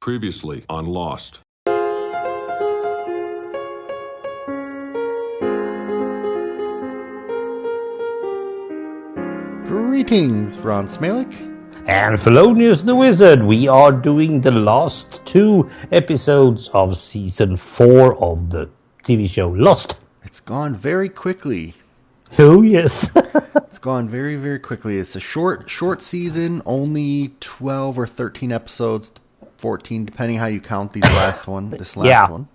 Previously on Lost. Greetings, Ron Smalek. And Fellonius the Wizard. We are doing the last 2 episodes of Season 4 of the TV show Lost. It's gone very quickly. Oh, yes. It's gone very, very quickly. It's a short season, only 12 or 13 episodes, 14, depending how you count this last one.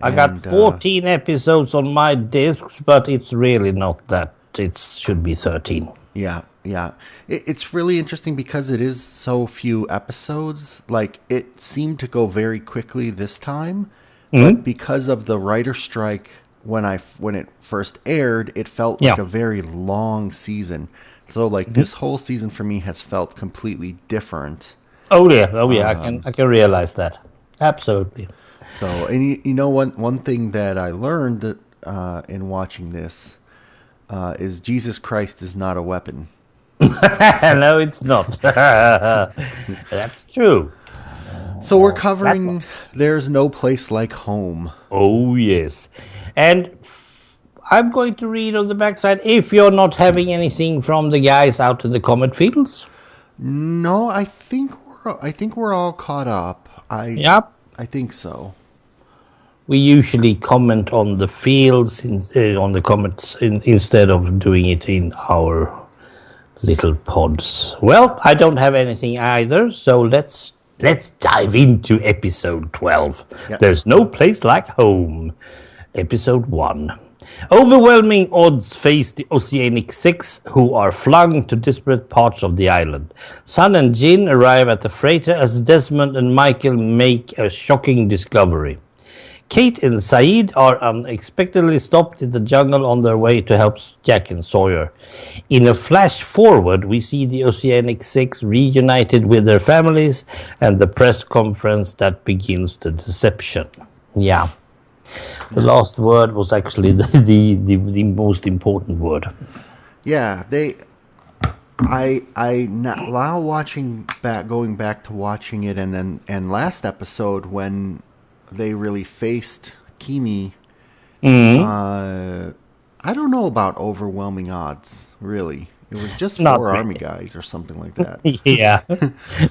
I got 14 episodes on my discs, but it's really not that. It should be 13. Yeah. It's really interesting because it is so few episodes. Like, it seemed to go very quickly this time, but because of the writer strike, when it first aired, it felt like a very long season. So, like, this whole season for me has felt completely different. Oh yeah, I can realize that. Absolutely. So, and you know, one thing that I learned in watching this is Jesus Christ is not a weapon. No, it's not. That's true. So we're covering There's No Place Like Home. Oh, yes. And I'm going to read on the backside, if you're not having anything from the guys out in the Comet Fields. No, I think we're all caught up. Yep. I think so. We usually comment on the fields, on the comments, instead of doing it in our little pods. Well, I don't have anything either, so let's dive into episode 12. Yep. There's No Place Like Home. Episode 1. Overwhelming odds face the Oceanic Six, who are flung to disparate parts of the island. Sun and Jin arrive at the freighter as Desmond and Michael make a shocking discovery. Kate and Saeed are unexpectedly stopped in the jungle on their way to help Jack and Sawyer. In a flash forward, we see the Oceanic Six reunited with their families and the press conference that begins the deception. Yeah. The last word was actually the most important word. Yeah, I now going back to watching it, and last episode when they really faced Kimi. I don't know about overwhelming odds, really. It was just four army guys or something like that. Yeah,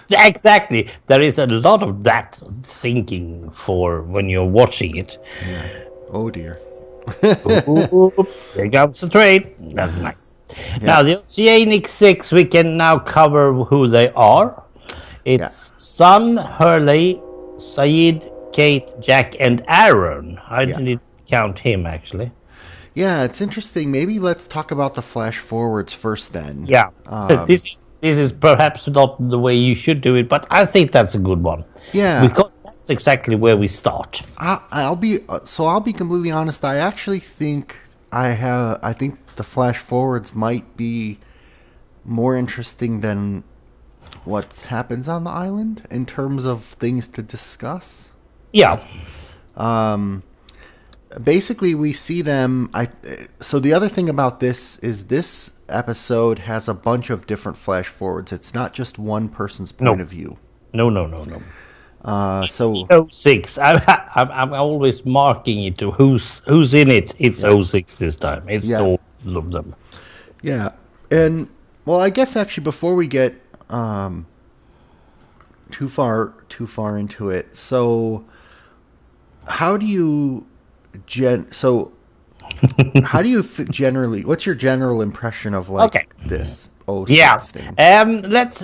exactly. There is a lot of that thinking for when you're watching it. Yeah. Oh, dear. Ooh, there comes the train. That's nice. Yeah. Now, the Oceanic Six, we can now cover who they are. It's Sun, Hurley, Saeed, Kate, Jack, and Aaron. I didn't count him, actually. Yeah, it's interesting. Maybe let's talk about the flash forwards first then. Yeah. This is perhaps not the way you should do it, but I think that's a good one. Yeah. Because that's exactly where we start. I'll be completely honest. I actually think I think the flash forwards might be more interesting than what happens on the island in terms of things to discuss. Yeah. Basically, we see them. So the other thing about this is this episode has a bunch of different flash forwards. It's not just one person's point of view. No. So 06. I'm always marking it to who's in it. It's 06 this time. It's all of them. Yeah, and well, I guess actually before we get too far into it, so how do you how do you generally? What's your general impression of this 06 thing? Let's.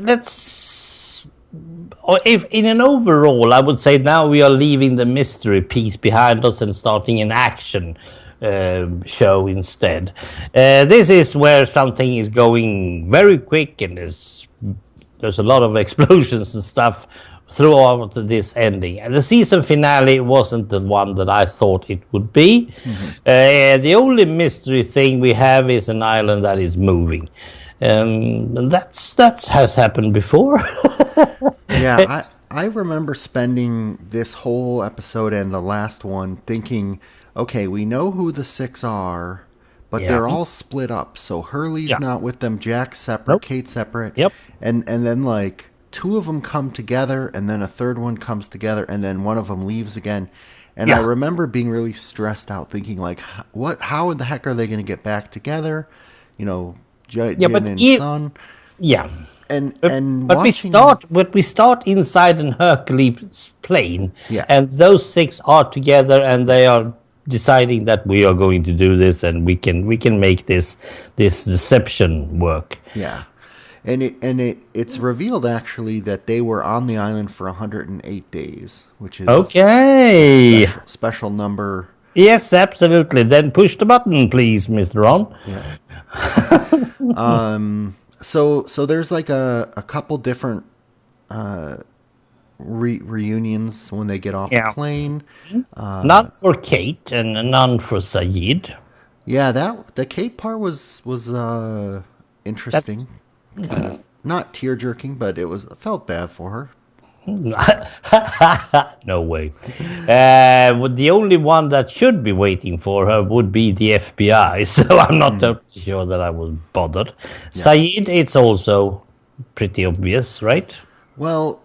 If in an overall, I would say now we are leaving the mystery piece behind us and starting an action show instead. This is where something is going very quick, and there's a lot of explosions and stuff throughout this ending. And the season finale wasn't the one that I thought it would be. Mm-hmm. The only mystery thing we have is an island that is moving. And that has happened before. Yeah, I remember spending this whole episode and the last one thinking, okay, we know who the six are, but they're all split up. So Hurley's not with them, Jack's separate, Kate's separate. Yep. And then, like, two of them come together, and then a third one comes together, and then one of them leaves again. And I remember being really stressed out, thinking like, how in the heck are they going to get back together? You know, Jin and Sun. Yeah. And but watching, we start inside an Hercules plane, Yeah. and those six are together, and they are deciding that we are going to do this, and we can make this deception work. Yeah. And it's revealed actually that they were on the island for 108 days, which is okay. a special number. Yes, absolutely. Then push the button, please, Mr. Ron. Yeah. So there's like a couple different reunions when they get off the plane. None for Kate and none for Sayid. Yeah, the Kate part was interesting. Kind of not tear jerking, but it felt bad for her. No way. The only one that should be waiting for her would be the FBI, so I'm not totally sure that I was bothered. Yeah. Sayid, it's also pretty obvious, right? Well,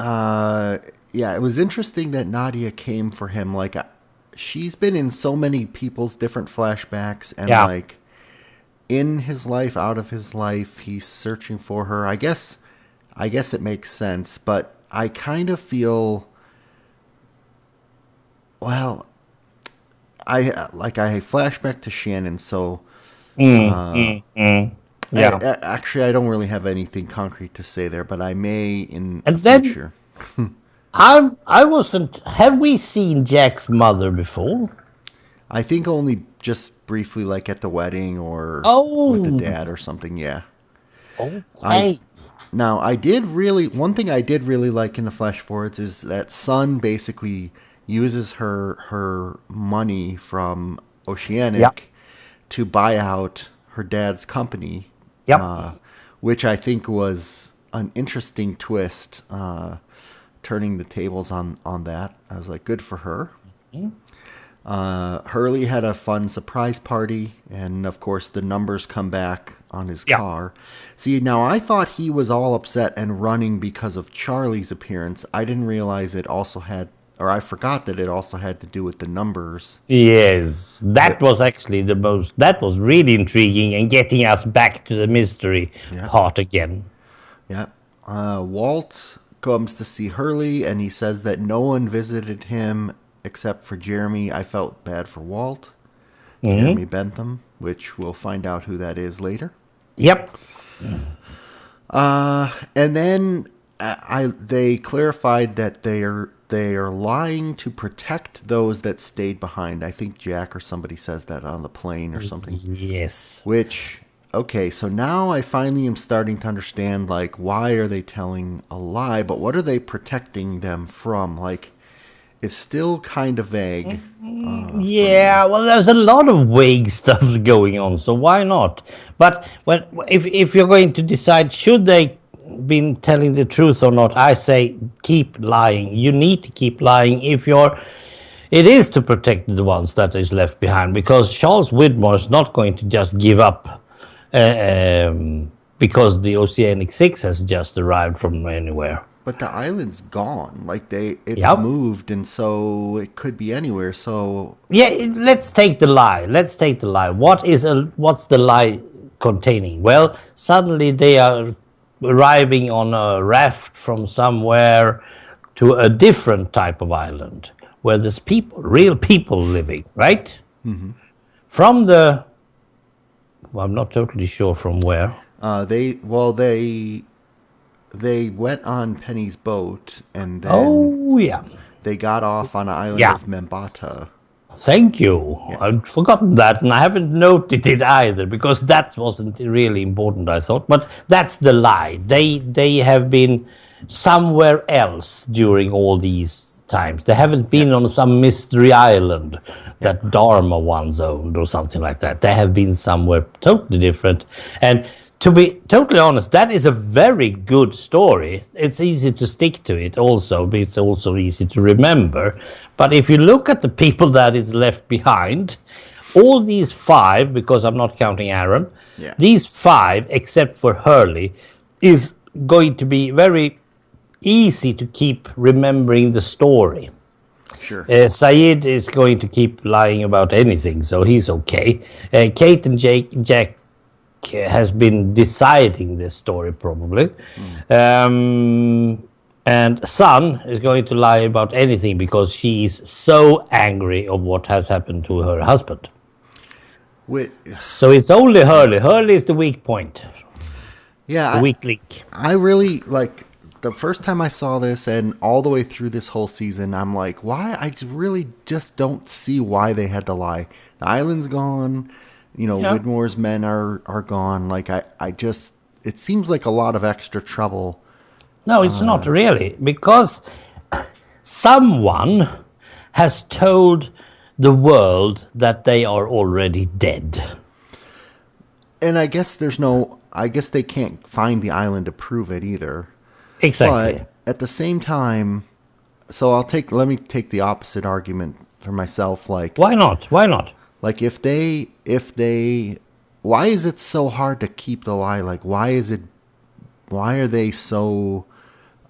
yeah, it was interesting that Nadia came for him. Like, she's been in so many people's different flashbacks, and like, in his life, out of his life, he's searching for her. I guess it makes sense, but I kind of feel, well, I flashback to Shannon, so yeah. Actually, I don't really have anything concrete to say there, but I may in the future. I wasn't. Have we seen Jack's mother before? I think only just briefly, like at the wedding or with the dad or something. Yeah. Okay. One thing I did really like in the flash forwards is that Sun basically uses her money from Oceanic to buy out her dad's company. Yep. Which I think was an interesting twist, turning the tables on that. I was like, good for her. Mm-hmm. Hurley had a fun surprise party, and of course the numbers come back on his car. See, now I thought he was all upset and running because of Charlie's appearance. I didn't realize it also had, or I forgot that it also had to do with the numbers. Yes, that was actually that was really intriguing and getting us back to the mystery part again. Yeah. Walt comes to see Hurley, and he says that no one visited him except for Jeremy. I felt bad for Walt. Jeremy Bentham, which we'll find out who that is later. Yep. And then they clarified that they are lying to protect those that stayed behind. I think Jack or somebody says that on the plane or something. Yes. Which, okay, so now I finally am starting to understand, like, why are they telling a lie, but what are they protecting them from? Like, it's still kind of vague. Well, there's a lot of vague stuff going on, so why not? But if you're going to decide, should they been telling the truth or not, I say keep lying. You need to keep lying it is to protect the ones that is left behind, because Charles Widmore is not going to just give up because the Oceanic 6 has just arrived from anywhere. But the island's gone. Like, it's moved, and so it could be anywhere. So let's take the lie. What's the lie containing? Well, suddenly they are arriving on a raft from somewhere to a different type of island where there's real people living, right? Mm-hmm. From I'm not totally sure from where. They went on Penny's boat, and then they got off on an island of Membata. Thank you. Yeah. I'd forgotten that, and I haven't noted it either, because that wasn't really important, I thought. But that's the lie. They have been somewhere else during all these times. They haven't been on some mystery island that Dharma once owned or something like that. They have been somewhere totally different. And to be totally honest, that is a very good story. It's easy to stick to it also, but it's also easy to remember. But if you look at the people that is left behind, all these 5, because I'm not counting Aaron, these 5, except for Hurley, is going to be very easy to keep remembering the story. Sure. Saeed is going to keep lying about anything, so he's okay. Kate and Jack has been deciding this story probably. And Sun is going to lie about anything because she is so angry of what has happened to her husband. So it's only Hurley. Hurley is the weak point. Yeah. The weak link. I really, like, the first time I saw this and all the way through this whole season, I'm like, why? I really just don't see why they had to lie. The island's gone. You know, Yeah. Widmore's men are gone. Like, I just, it seems like a lot of extra trouble. No, it's not really, because someone has told the world that they are already dead. And I guess I guess they can't find the island to prove it either. Exactly. But at the same time, so let me take the opposite argument for myself. Like, Why not? Why not? like if they, why is it so hard to keep the lie? Like, why are they so,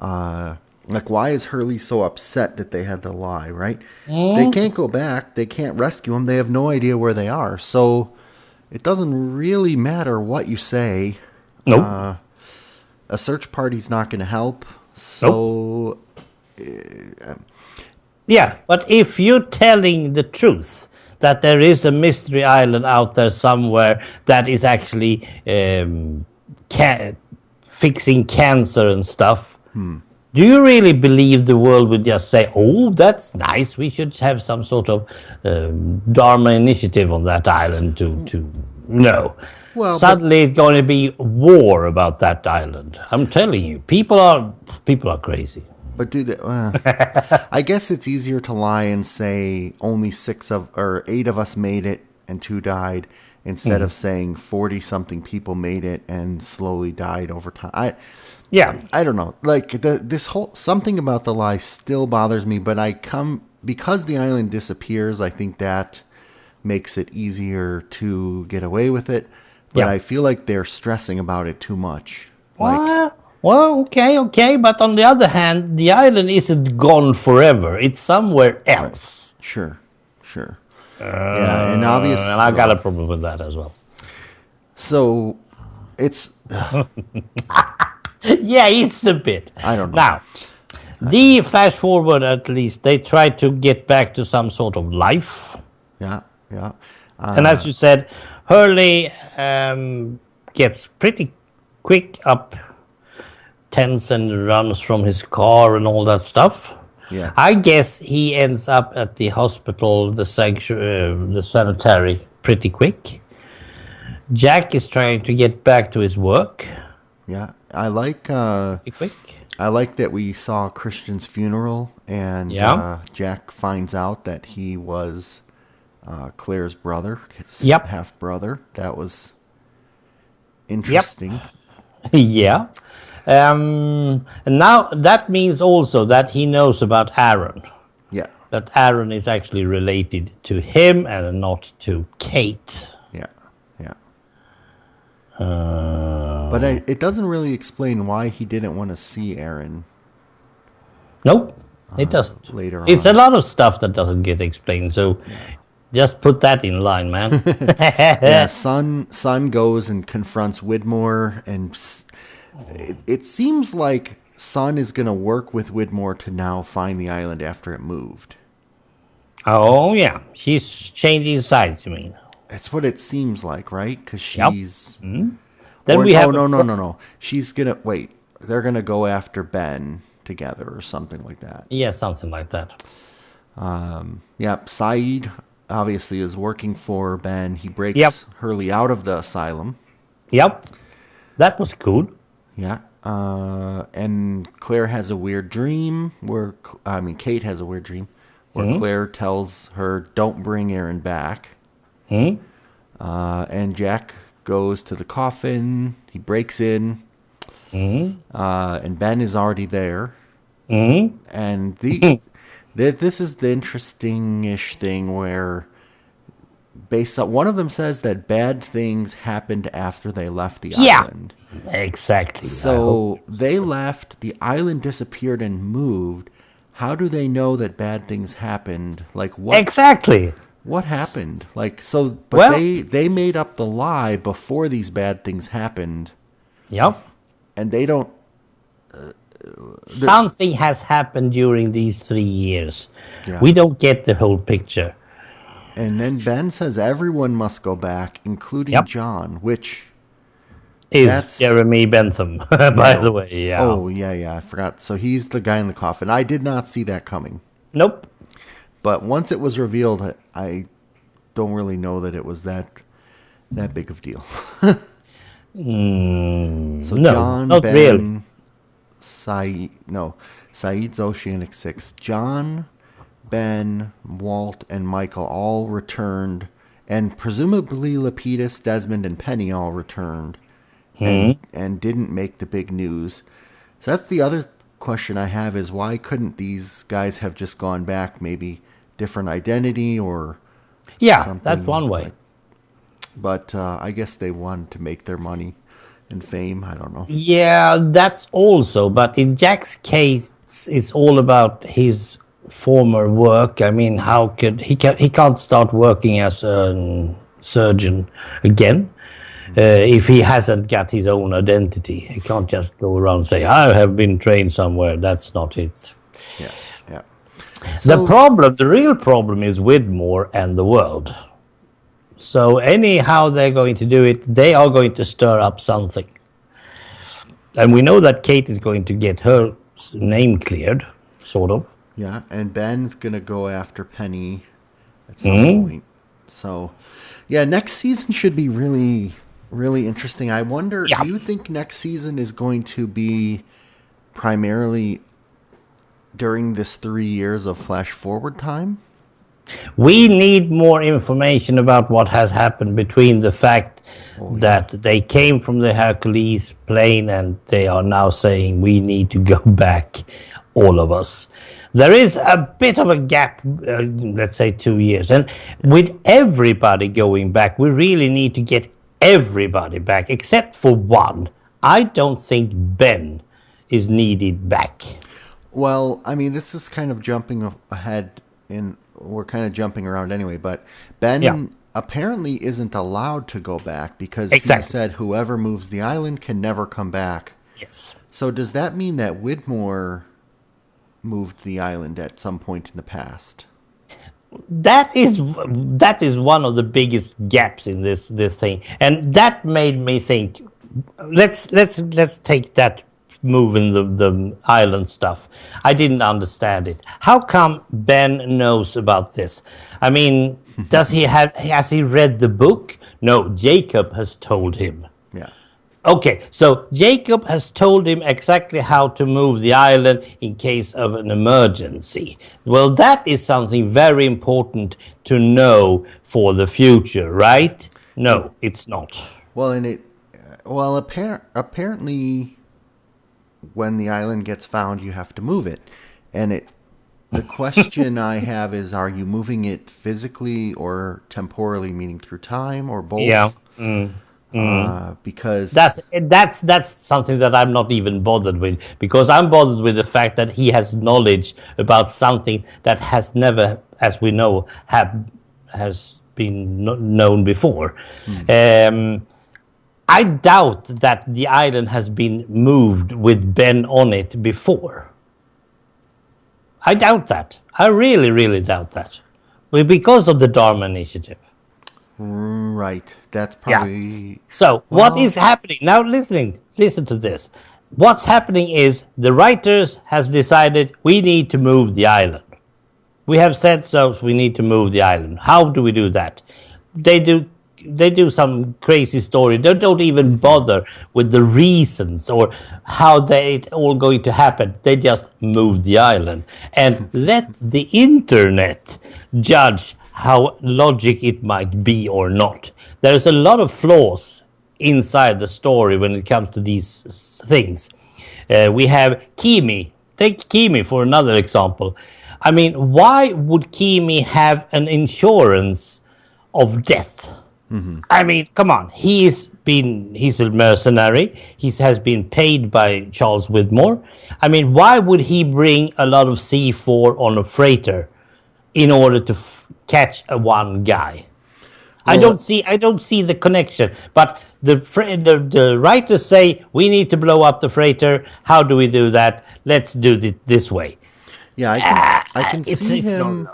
like, why is Hurley so upset that they had to lie, right? They can't go back. They can't rescue them. They have no idea where they are. So it doesn't really matter what you say. Nope. A search party's not going to help. So, Yeah, but if you're telling the truth, that there is a mystery island out there somewhere that is actually fixing cancer and stuff, do you really believe the world would just say, oh, that's nice, we should have some sort of Dharma initiative on that island to no. Well, Suddenly it's going to be war about that island. I'm telling you, people are crazy. but do they? I guess it's easier to lie and say only 8 of us made it and 2 died, instead of saying 40-something people made it and slowly died over time. I don't know. Like this whole something about the lie still bothers me, but because the island disappears. I think that makes it easier to get away with it. But I feel like they're stressing about it too much. Well, okay, but on the other hand, the island isn't gone forever. It's somewhere else. Sure. Yeah, and obviously, and I got a problem with that as well. So it's Yeah, it's a bit. I don't know. Now, the flash forward, at least, they try to get back to some sort of life. yeah. And as you said, Hurley gets pretty quick up, tense, and runs from his car and all that stuff. Yeah. I guess he ends up at the hospital, the sanitary, pretty quick. Jack is trying to get back to his work. Yeah, I like Pretty quick. I like that we saw Christian's funeral, and Jack finds out that he was Claire's brother, his half brother. That was interesting. Yeah. And now that means also that he knows about Aaron. Yeah. That Aaron is actually related to him and not to Kate. Yeah. But it doesn't really explain why he didn't want to see Aaron. Nope, it doesn't. Later it's on. a lot of stuff that doesn't get explained, so just put that in line, man. Yeah, Sun goes and confronts Widmore, and it seems like Sun is going to work with Widmore to now find the island after it moved. Oh, yeah. She's changing sides, you mean? That's what it seems like, right? Because she's... Then we have... No. She's going to... Wait. They're going to go after Ben together or something like that. Yeah, something like that. Saeed obviously is working for Ben. He breaks Hurley out of the asylum. Yep. That was cool. Yeah. And Claire has a weird dream Kate has a weird dream where Claire tells her, don't bring Aaron back. And Jack goes to the coffin. He breaks in. And Ben is already there. And this is the interesting-ish thing where based on one of them says that bad things happened after they left the Yeah, island. exactly. I hope. So they left, the island disappeared and moved. How do they know that bad things happened? Like Exactly. what happened? Like so but Well, they made up the lie before these bad things happened, yep. and they don't Something has happened during these 3 years. yeah. We don't get the whole picture. And then Ben says everyone must go back, including Yep. John, which Is that's Jeremy Bentham, by yeah. the way. Yeah. Oh, yeah, I forgot. So he's the guy in the coffin. I did not see that coming. Nope. But once it was revealed, I don't really know that it was that big of a deal. So No, John, not really. Ben, Saeed's Oceanic Six. John, Ben, Walt, and Michael all returned, and presumably Lapidus, Desmond, and Penny all returned, and didn't make the big news. So that's the other question I have is why couldn't these guys have just gone back, maybe different identity or Yeah, something that's one way. like- but I guess they wanted to make their money and fame. I don't know. Yeah, that's also. But in Jack's case, it's all about his former work. I mean, how could he can't start working as a surgeon again if he hasn't got his own identity. He can't just go around and say, "I have been trained somewhere." That's not it. Yeah, yeah. The real problem is Widmore and the world. So anyhow they're going to do it, they are going to stir up something. And we know that Kate is going to get her name cleared, sort of. Yeah, and Ben's gonna go after Penny at some point. So, yeah, next season should be really, really interesting. I wonder, Yeah. do you think next season is going to be primarily during this 3 years of flash forward time? We need more information about what has happened between the fact that they came from the Hercules plane and they are now saying we need to go back, all of us. There is a bit of a gap, let's say 2 years. And with everybody going back, we really need to get everybody back, except for one. I don't think Ben is needed back. Well, I mean, this is kind of jumping ahead in. We're kind of jumping around anyway, but Ben apparently isn't allowed to go back because he said whoever moves the island can never come back. Yes. So does that mean that Widmore moved the island at some point in the past? That is one of the biggest gaps in this thing, and that made me think. Let's take that moving the island stuff. I didn't understand it. How come Ben knows about this? I mean, has he read the book? No, Jacob has told him. Yeah. Okay, so Jacob has told him exactly how to move the island in case of an emergency. Well, that is something very important to know for the future, right? No, it's not. Well, apparently when the island gets found, you have to move it. And the question I have is, are you moving it physically or temporally, meaning through time, or both? Yeah. Because that's something that I'm not even bothered with, because I'm bothered with the fact that he has knowledge about something that has never, as we know, has been known before. I doubt that the island has been moved with Ben on it before. I doubt that. I really, really doubt that. Well, because of the Dharma Initiative. Right. That's probably... So, what is happening? Now, listen to this. What's happening is the writers has decided we need to move the island. We have said so we need to move the island. How do we do that? They do some crazy story. They don't even bother with the reasons or how it's all going to happen. They just move the island and let the internet judge how logic it might be or not. There's a lot of flaws inside the story when it comes to these things. We have Kimi. Take Kimi for another example. I mean, why would Kimi have an insurance of death. I mean, come on. He's a mercenary. He has been paid by Charles Widmore. I mean, why would he bring a lot of C4 on a freighter in order to catch one guy? Well, I don't see the connection. But the writers say we need to blow up the freighter. How do we do that? Let's do it this way. Yeah, I can see him.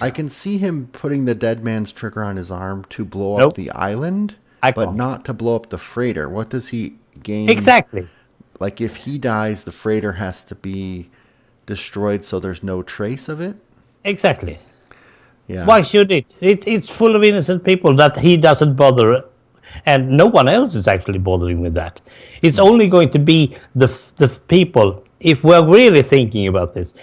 I can see him putting the dead man's trigger on his arm to blow up the island, but not to blow up the freighter. What does he gain? Exactly. Like, if he dies, the freighter has to be destroyed so there's no trace of it? Exactly. Yeah. Why should it? It's full of innocent people that he doesn't bother, and no one else is actually bothering with that. It's only going to be the people, if we're really thinking about this.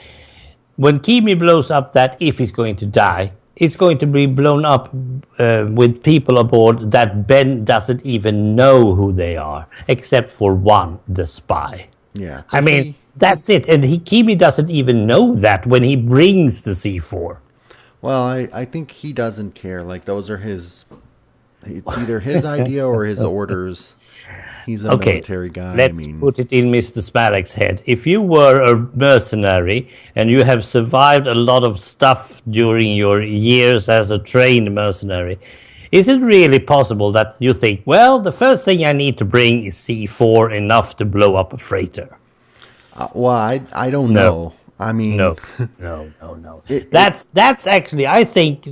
When Kimi blows up that, if he's going to die, it's going to be blown up with people aboard that Ben doesn't even know who they are, except for one, the spy. Yeah. I mean, that's it. And Kimi doesn't even know that when he brings the C4. Well, I think he doesn't care. Like, those are it's either his idea or his orders. He's a military guy. Let's put it in Mr. Smalek's head. If you were a mercenary and you have survived a lot of stuff during your years as a trained mercenary, is it really possible that you think, well, the first thing I need to bring is C4 enough to blow up a freighter? Well, I don't know. I mean, no. That's actually, I think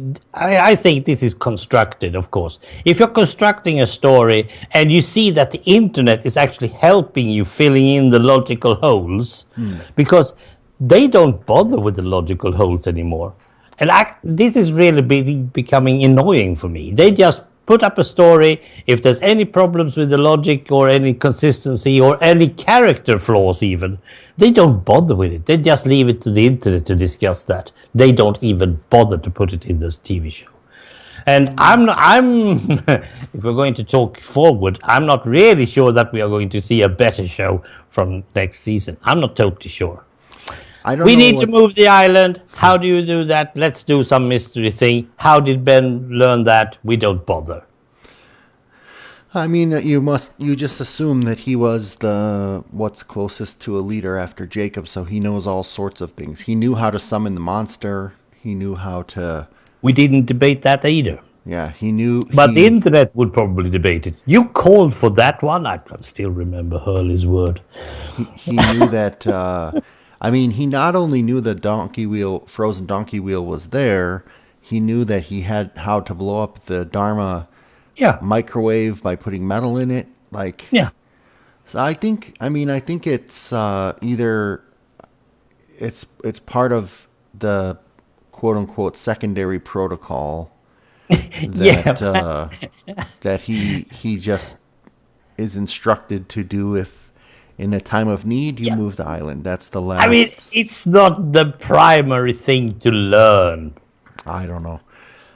this is constructed, of course. If you're constructing a story and you see that the internet is actually helping you filling in the logical holes, because they don't bother with the logical holes anymore. And this is really becoming annoying for me. They just put up a story. If there's any problems with the logic or any consistency or any character flaws even, they don't bother with it. They just leave it to the internet to discuss that. They don't even bother to put it in this TV show. And if we're going to talk forward, I'm not really sure that we are going to see a better show from next season. I'm not totally sure. We need to move the island. How do you do that? Let's do some mystery thing. How did Ben learn that? We don't bother. I mean, you just assume that he was what's closest to a leader after Jacob, so he knows all sorts of things. He knew how to summon the monster. He knew how to... We didn't debate that either. Yeah, he knew... But the internet would probably debate it. You called for that one. I can still remember Hurley's word. He knew that... I mean, he not only knew the frozen donkey wheel was there, he knew that he had how to blow up the Dharma microwave by putting metal in it. Like, so I think it's either it's part of the quote unquote secondary protocol that that he just is instructed to do if in a time of need you move the island. That's the last. I mean, it's not the primary thing to learn. I don't know.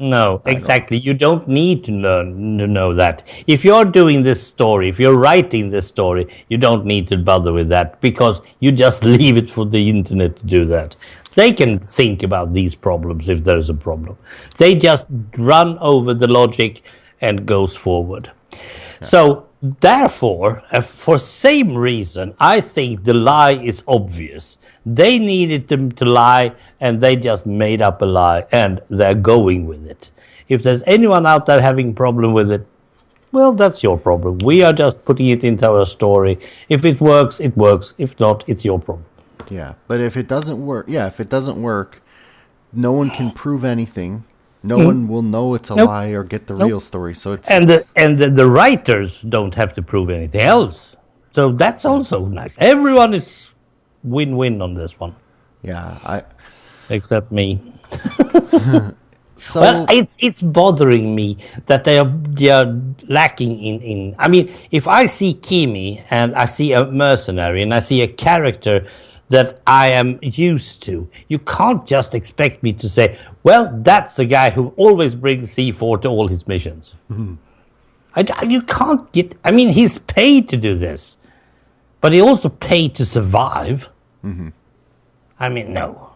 No, exactly. You don't need to learn to know that. If you're doing this story, if you're writing this story, you don't need to bother with that because you just leave it for the internet to do that. They can think about these problems if there's a problem. They just run over the logic and goes forward. Yeah. So, therefore, for same reason, I think the lie is obvious. They needed them to lie, and they just made up a lie, and they're going with it. If there's anyone out there having a problem with it, well, that's your problem. We are just putting it into our story. If it works, it works. If not, it's your problem. Yeah, but if it doesn't work, no one can prove anything. No one will know it's a lie or get the real story. So it's the writers don't have to prove anything else. So that's also nice. Everyone is win-win on this one. Yeah, except me. So well, it's bothering me that they are lacking in. I mean, if I see Kimi and I see a mercenary and I see a character that I am used to, you can't just expect me to say, well, that's the guy who always brings C4 to all his missions. Mm-hmm. You can't get... I mean, he's paid to do this, but he also paid to survive. Mm-hmm. I mean, no.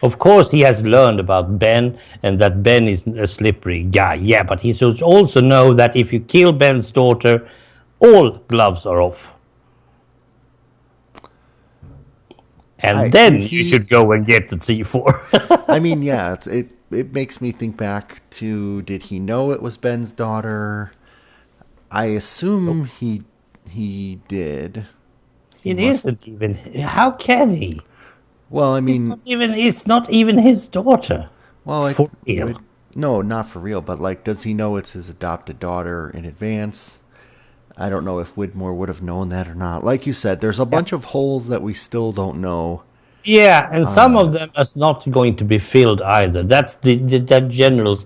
Of course, he has learned about Ben and that Ben is a slippery guy. Yeah, but he should also know that if you kill Ben's daughter, all gloves are off. And Did then you he? should go and get the C4. I mean, yeah, it makes me think back to, did he know it was Ben's daughter? I assume he did. He It must. isn't even. How can he? Well, I mean, It's not even his daughter. well, For real. no, not for real. But like, does he know it's his adopted daughter in advance? I don't know if Widmore would have known that or not. Like you said, there's a bunch of holes that we still don't know. Yeah, and some of them is not going to be filled either. That's that general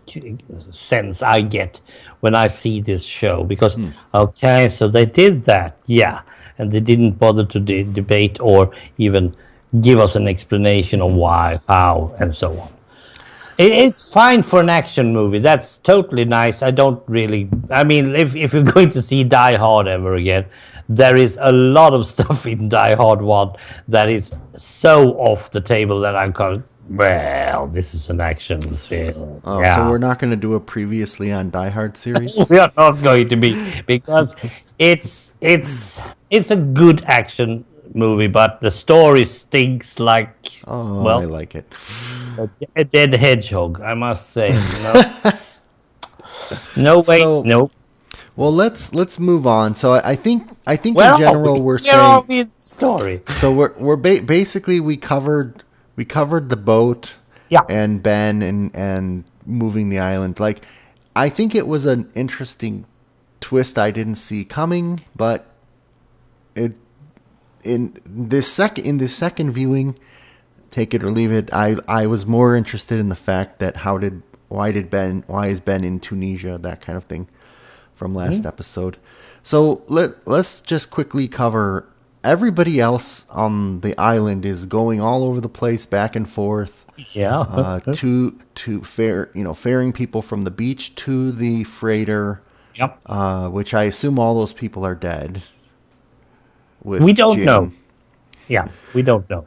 sense I get when I see this show. Because okay, so they did that, yeah, and they didn't bother to debate or even give us an explanation on why, how, and so on. It's fine for an action movie. That's totally nice. I don't really. I mean, if you're going to see Die Hard ever again, there is a lot of stuff in Die Hard 1 that is so off the table that I'm going, well, this is an action film. Oh, so Yeah. we're not going to do a previously on Die Hard series? We are not going to be, because it's a good action movie, but the story stinks like, Oh, well, I like it. a dead hedgehog, I must say. No, no way, So, no. well, let's move on. So I think Where in general are we? we're Where are saying, we in the story? so basically we covered the boat Yeah. and Ben and moving the island. Like, I think it was an interesting twist I didn't see coming, but it in this second viewing, take it or leave it, I was more interested in the fact that why is Ben in Tunisia, that kind of thing from last episode. So let's just quickly cover everybody else on the island is going all over the place, back and forth, Yeah. ferrying people from the beach to the freighter, Yep. which I assume all those people are dead. With We don't know. Jin. Yeah, we don't know.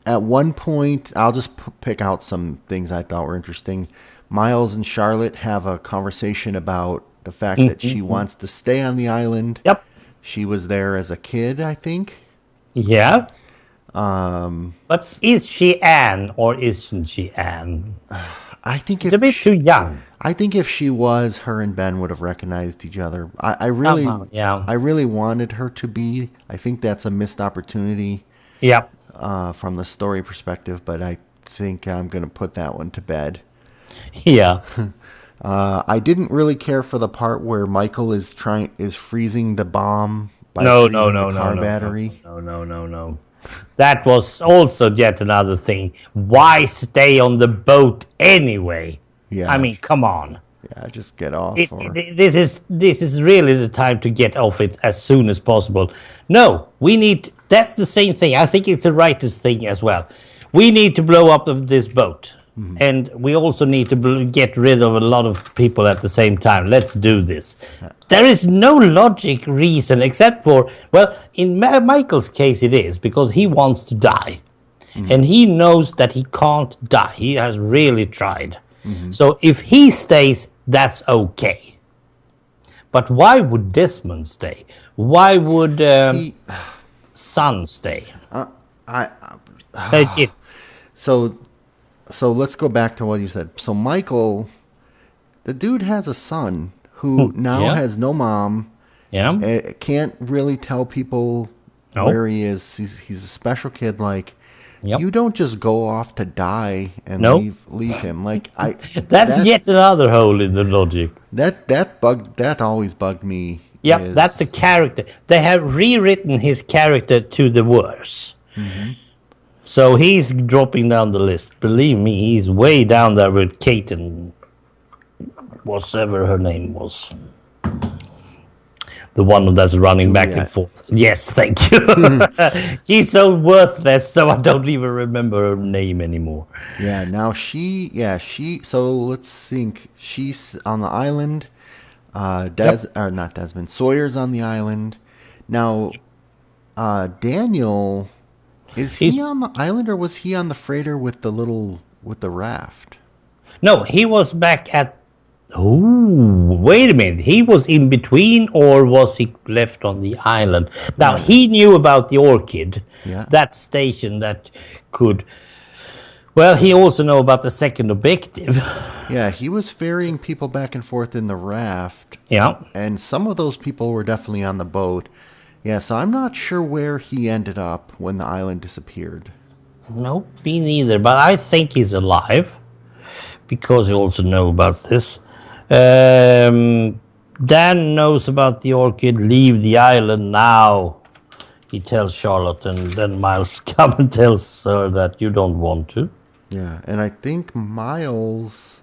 At one point, I'll just pick out some things I thought were interesting. Miles and Charlotte have a conversation about the fact that she wants to stay on the island. Yep. She was there as a kid, I think. Yeah. But is she Anne or isn't she Anne? I think She's a bit too young. I think if she was, her and Ben would have recognized each other. I really, Somehow, yeah. I really wanted her to be. I think that's a missed opportunity Yep. from the story perspective, but I think I'm going to put that one to bed. Yeah. I didn't really care for the part where Michael is freezing the bomb by No, freezing no, the no, car no, battery. no. That was also yet another thing. Why stay on the boat anyway? Yeah. I mean, come on. Yeah, just get off. This is really the time to get off it as soon as possible. No, we need. That's the same thing. I think it's the rightest thing as well. We need to blow up this boat, and we also need to get rid of a lot of people at the same time. Let's do this. There is no logic reason except for, well, in Michael's case it is because he wants to die, and he knows that he can't die. He has really tried. So if he stays, that's okay. But why would Desmond stay? Why would Son stay? I They so let's go back to what you said. So Michael, the dude has a son who now Yeah. has no mom. Yeah. Can't really tell people No. where he is. He's a special kid. Like, Yep. you don't just go off to die and Nope. leave him. Like, That's yet another hole in the logic. that always bugged me. Yep, is- that's the character. They have rewritten his character to the worse. So he's dropping down the list. Believe me, he's way down there with Kate and whatever her name was. The one that's running back and Juliet. forth. Yes, thank you. She's so worthless, so I don't even remember her name anymore. Yeah, now so let's think. She's on the island. Not Desmond. Sawyer's on the island. Now, Daniel, Is He's he on the island or was he on the freighter with the raft? No, he was back at. Oh, wait a minute. He was in between, or was he left on the island? Now, Yeah. he knew about the Orchid, Yeah. that station that could. Well, he also knew about the second objective. Yeah, he was ferrying people back and forth in the raft. Yeah. And some of those people were definitely on the boat. Yeah, so I'm not sure where he ended up when the island disappeared. Nope, me neither. But I think he's alive because he also know about this. Dan knows about the Orchid. Leave the island now. He tells Charlotte, and then Miles come and tells her that you don't want to. Yeah, and I think Miles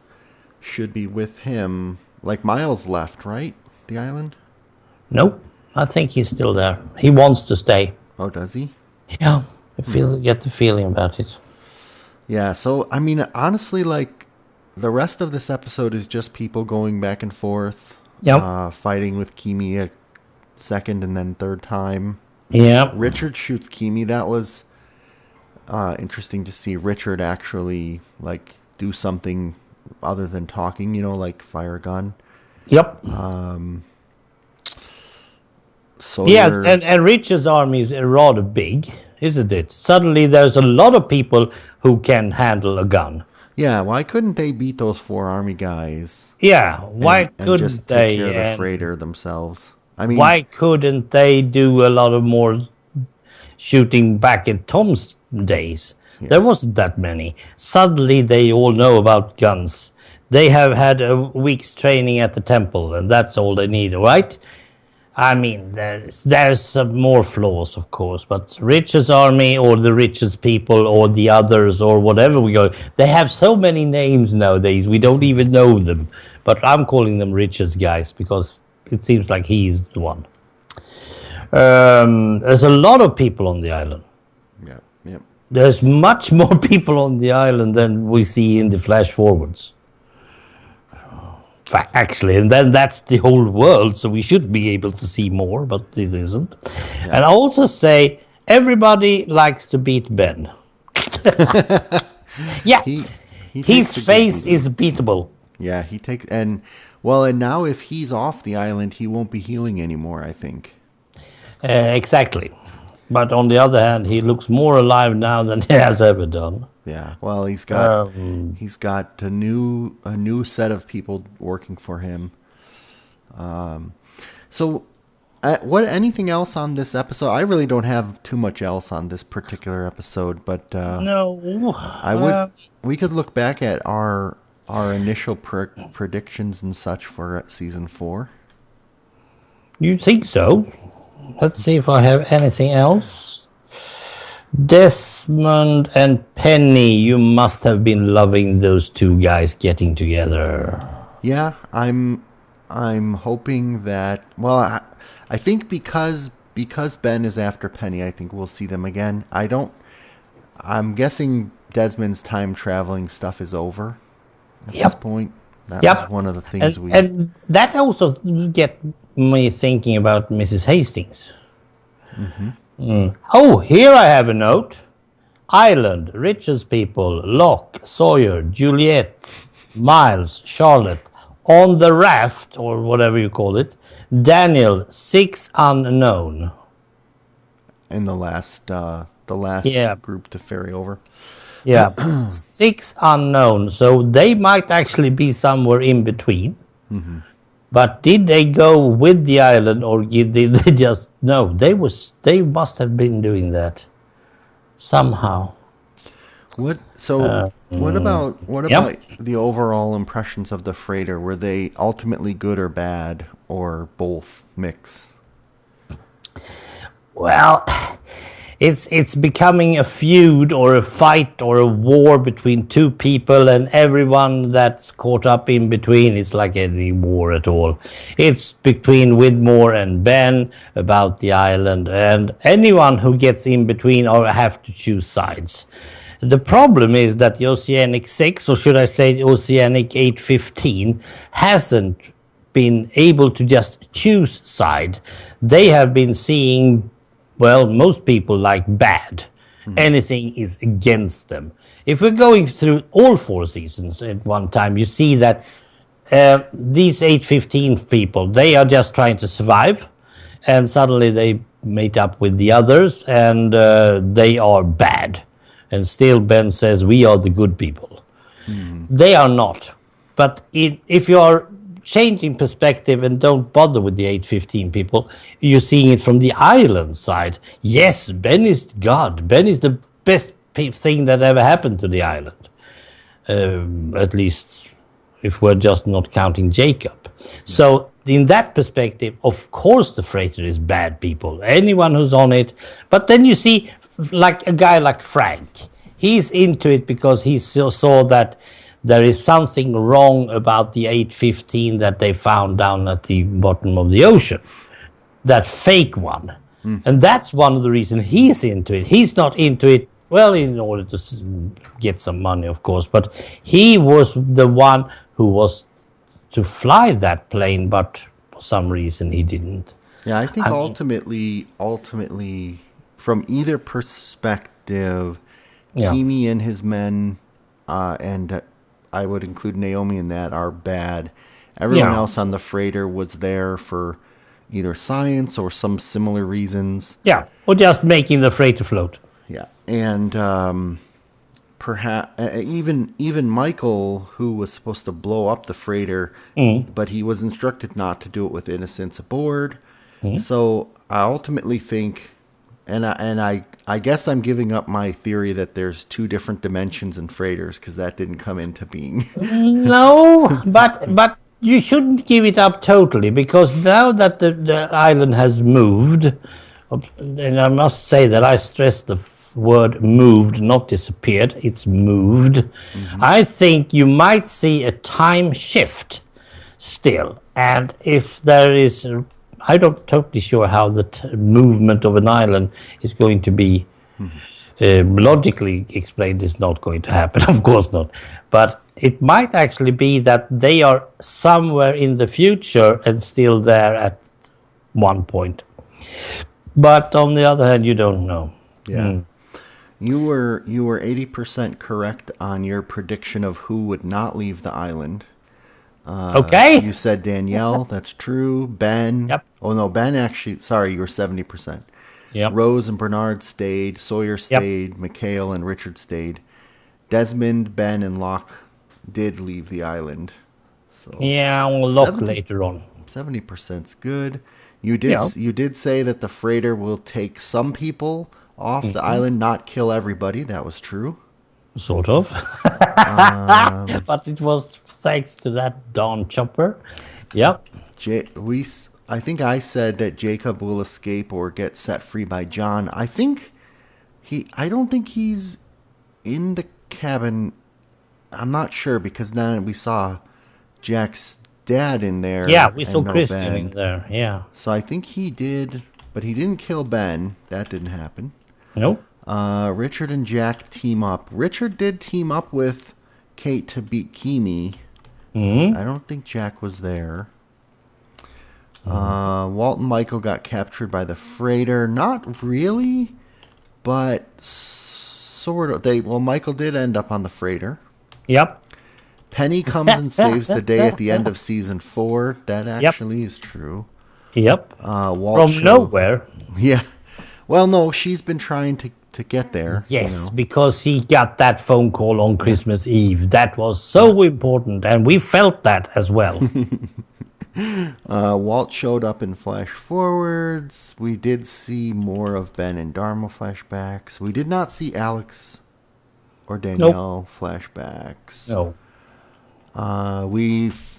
should be with him. Like, Miles left, right? The island? Nope, I think he's still there. He wants to stay. Oh, does he? Yeah, get the feeling about it. Yeah, so, I mean, honestly, like, the rest of this episode is just people going back and forth. Yep. Fighting with Kimi a second and then third time. Yeah. Richard shoots Kimi. That was interesting to see Richard actually, like, do something other than talking, like fire a gun. Yep. So yeah, and Richard's army is rather big, isn't it? Suddenly there's a lot of people who can handle a gun. Yeah, why couldn't they beat those 4 army guys? Yeah, why and couldn't just they? take care of the freighter themselves? I mean, why couldn't they do a lot of more shooting back in Tom's days? Yeah. There wasn't that many. Suddenly they all know about guns. They have had a week's training at the temple, and that's all they need, right? I mean, there's some more flaws, of course, but Richard's army or the richest people or the others or whatever we go, they have so many names nowadays, we don't even know them. But I'm calling them Richard's guys because it seems like he's the one. There's a lot of people on the island. Yeah, yeah. There's much more people on the island than we see in the flash forwards. Actually, and then that's the whole world, so we should be able to see more, but this isn't. Yeah. And I also say everybody likes to beat Ben. Yeah, his face is beatable. Yeah, he takes and now if he's off the island, he won't be healing anymore, I think. Exactly, but on the other hand, he looks more alive now than he has ever done. Yeah, well, he's got a new set of people working for him. So, anything else on this episode? I really don't have too much else on this particular episode, but no, we could look back at our initial predictions and such for season 4. You think so? Let's see if I have anything else. Desmond and Penny, you must have been loving those two guys getting together. Yeah, I'm hoping that. Well, I think because Ben is after Penny, I think we'll see them again. I'm guessing Desmond's time traveling stuff is over at this point. That was one of the things and that also get me thinking about Mrs. Hastings. Mm-hmm. Oh, here I have a note. Island, Richard's people, Locke, Sawyer, Juliet, Miles, Charlotte, on the raft, or whatever you call it, Daniel, 6 unknown. In the last group to ferry over. Yeah, 6 unknown. So they might actually be somewhere in between. Mm-hmm. But did they go with the island, or did they just no? They must have been doing that somehow. What about the overall impressions of the freighter? Were they ultimately good or bad, or both mix? Well, it's becoming a feud or a fight or a war between two people, and everyone that's caught up in between. It's like any war at all. It's between Widmore and Ben about the island, and anyone who gets in between or have to choose sides. The problem is that the Oceanic 6, or should I say the Oceanic 815, hasn't been able to just choose side. They have been seeing, well, most people like bad. Anything is against them. If we're going through all 4 seasons at one time, you see that these 815 people, they are just trying to survive, and suddenly they meet up with the others, and they are bad. And still Ben says, we are the good people. They are not. But if you are changing perspective and don't bother with the 815 people, you're seeing it from the island side. Yes, Ben is God. Ben is the best thing that ever happened to the island. At least if we're just not counting Jacob. So in that perspective, of course the freighter is bad people. Anyone who's on it. But then you see like a guy like Frank. He's into it because he saw that there is something wrong about the 815 that they found down at the bottom of the ocean. That fake one. And that's one of the reasons he's into it. He's not into it, well, in order to get some money, of course, but he was the one who was to fly that plane, but for some reason he didn't. Yeah, I think ultimately, from either perspective, Kimi and his men, and I would include Naomi in that, are bad. Everyone else on the freighter was there for either science or some similar reasons. Yeah, or just making the freighter float. Yeah, and perhaps even Michael, who was supposed to blow up the freighter, but he was instructed not to do it with innocents aboard. So I ultimately think, and I guess I'm giving up my theory that there's 2 different dimensions in freighters because that didn't come into being. No, but you shouldn't give it up totally, because now that the island has moved, and I must say that I stress the word moved, not disappeared, it's moved. I think you might see a time shift still. And if there is, I'm not totally sure how the movement of an island is going to be logically explained. Is not going to happen, of course not. But it might actually be that they are somewhere in the future and still there at one point. But on the other hand, you don't know. Yeah. You were 80% correct on your prediction of who would not leave the island. Okay. You said Danielle. That's true. Ben. Yep. Oh no, Ben actually. Sorry, you were 70%. Yep. Rose and Bernard stayed. Sawyer stayed. Mikhail and Richard stayed. Desmond, Ben, and Locke did leave the island. So yeah, we'll look later on. 70%'s good. You did say that the freighter will take some people off the island, not kill everybody. That was true. Sort of. But it was thanks to that darn chopper. Yep. I think I said that Jacob will escape or get set free by John. I don't think he's in the cabin. I'm not sure, because then we saw Jack's dad in there. Yeah, we saw no Christian Ben. in there. Yeah. So I think he did, but he didn't kill Ben. That didn't happen. Nope. Richard and Jack team up. Richard did team up with Kate to beat Kimi. I don't think Jack was there. Walt and Michael got captured by the freighter. Not really, but sort of. Michael did end up on the freighter. Yep. Penny comes and saves the day at the end of season 4. That actually is true. Yep. Walt From nowhere. Yeah. Well, no, she's been trying to get there. Yes, because he got that phone call on Christmas Eve. That was so important, and we felt that as well. Walt showed up in flash forwards. We did see more of Ben and Dharma flashbacks. We did not see Alex or Danielle flashbacks. No.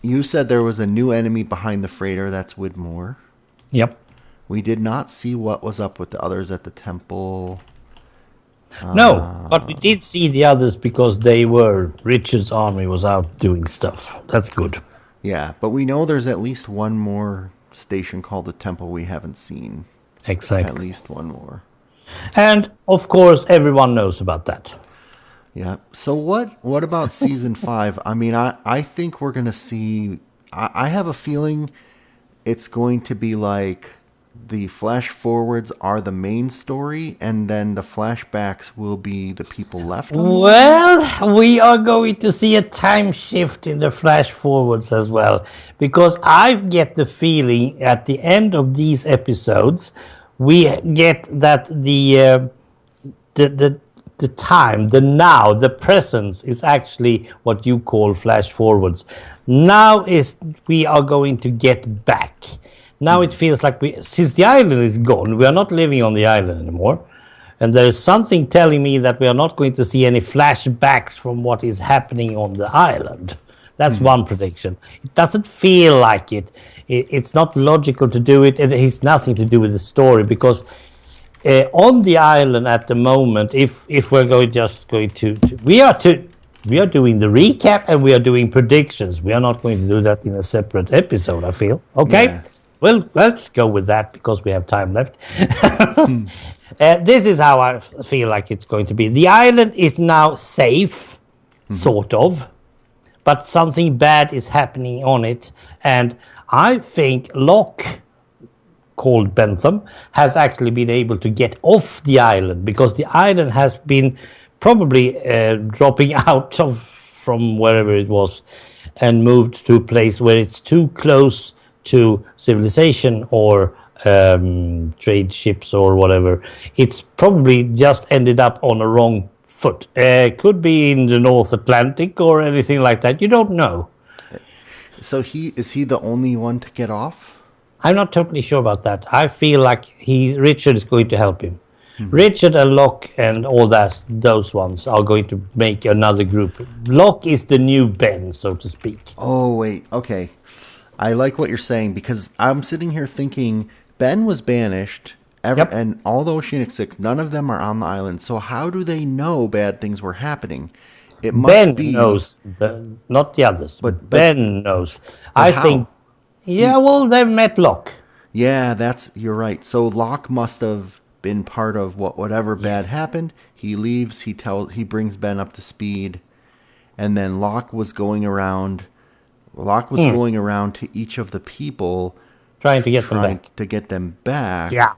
You said there was a new enemy behind the freighter. That's Widmore. Yep. We did not see what was up with the others at the temple. No, but we did see the others because Richard's army was out doing stuff. That's good. Yeah, but we know there's at least one more station called the temple we haven't seen. Exactly. At least one more. And, of course, everyone knows about that. Yeah. So what about season 5? I mean, I think we're going to see... I have a feeling it's going to be like the flash forwards are the main story, and then the flashbacks will be the people left on the island? Well, we are going to see a time shift in the flash forwards as well, because I get the feeling at the end of these episodes, we get that the time, the now, the presence is actually what you call flash forwards. Now is we are going to get back. Now it feels like since the island is gone, we are not living on the island anymore. And there is something telling me that we are not going to see any flashbacks from what is happening on the island. That's one prediction. It doesn't feel like it. It's not logical to do it. It has nothing to do with the story, because on the island at the moment, if we're going to we are doing the recap and we are doing predictions. We are not going to do that in a separate episode, I feel. Okay. Yeah. Well, let's go with that because we have time left. This is how I feel like it's going to be. The island is now safe, sort of, but something bad is happening on it. And I think Locke, called Bentham, has actually been able to get off the island, because the island has been probably dropping out from wherever it was and moved to a place where it's too close to civilization or trade ships or whatever. It's probably just ended up on a wrong foot. Could be in the North Atlantic or anything like that. You don't know. So is he the only one to get off? I'm not totally sure about that. I feel like Richard is going to help him. Richard and Locke and all those ones are going to make another group. Locke is the new Ben, so to speak. Oh, wait. Okay. I like what you're saying, because I'm sitting here thinking Ben was banished, and all the Oceanic Six, none of them are on the island. So how do they know bad things were happening? It must Ben be knows, not the others, but Ben knows. I how? think, well, they've met Locke. Yeah, you're right. So Locke must have been part of whatever bad happened. He leaves. He brings Ben up to speed, and then Locke was going around to each of the people, trying to get them back. Yeah.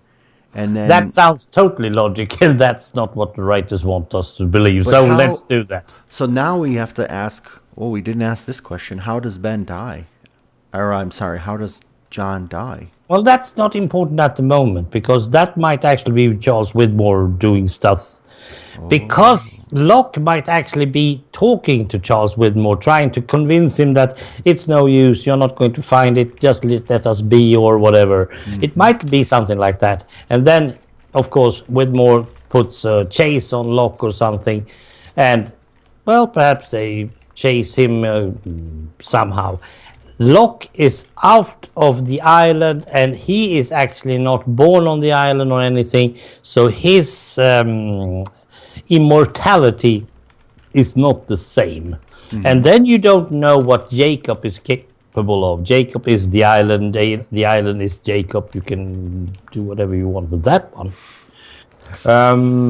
And then that sounds totally logical. That's not what the writers want us to believe. So let's do that. So now we have to ask, we didn't ask this question. How does Ben die? Or I'm sorry, how does John die? Well, that's not important at the moment, because that might actually be Charles Widmore doing stuff. Because Locke might actually be talking to Charles Widmore, trying to convince him that it's no use, you're not going to find it, just let us be, or whatever. It might be something like that. And then, of course, Widmore puts a chase on Locke or something, and, well, perhaps they chase him somehow. Locke is out of the island, and he is actually not born on the island or anything, so his immortality is not the same. And then you don't know what Jacob is capable of. Jacob is the island, the island is Jacob. You can do whatever you want with that one.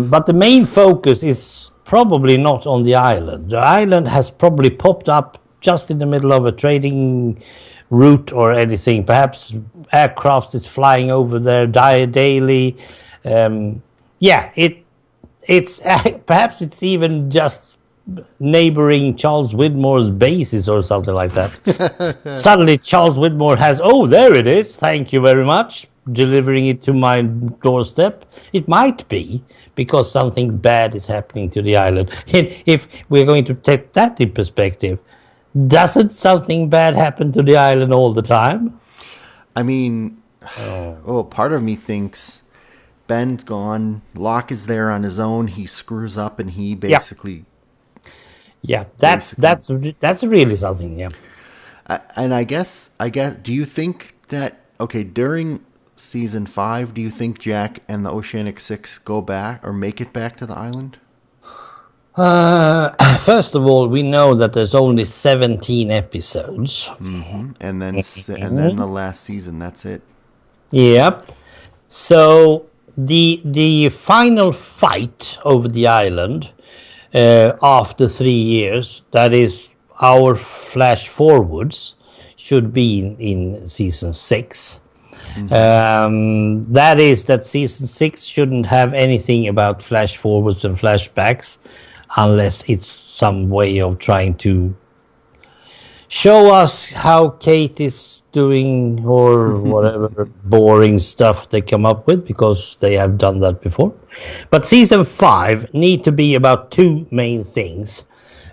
But the main focus is probably not on the island. The island has probably popped up just in the middle of a trading route or anything. Perhaps aircraft is flying over there daily. It's perhaps it's even just neighboring Charles Widmore's bases or something like that. Suddenly Charles Widmore has, there it is, thank you very much, delivering it to my doorstep. It might be because something bad is happening to the island. And if we're going to take that in perspective, doesn't something bad happen to the island all the time? I mean, part of me thinks Ben's gone. Locke is there on his own. He screws up, and he basically. Yeah, that's really something. Yeah. And I guess. Do you think that during season 5, do you think Jack and the Oceanic Six go back or make it back to the island? First of all, we know that there's only 17 episodes, and then the last season. That's it. Yep. So the final fight over the island after 3 years, that is our flash forwards, should be in season 6. That is that season 6 shouldn't have anything about flash forwards and flashbacks unless it's some way of trying to show us how Kate is doing or whatever boring stuff they come up with, because they have done that before. But season 5 need to be about two main things.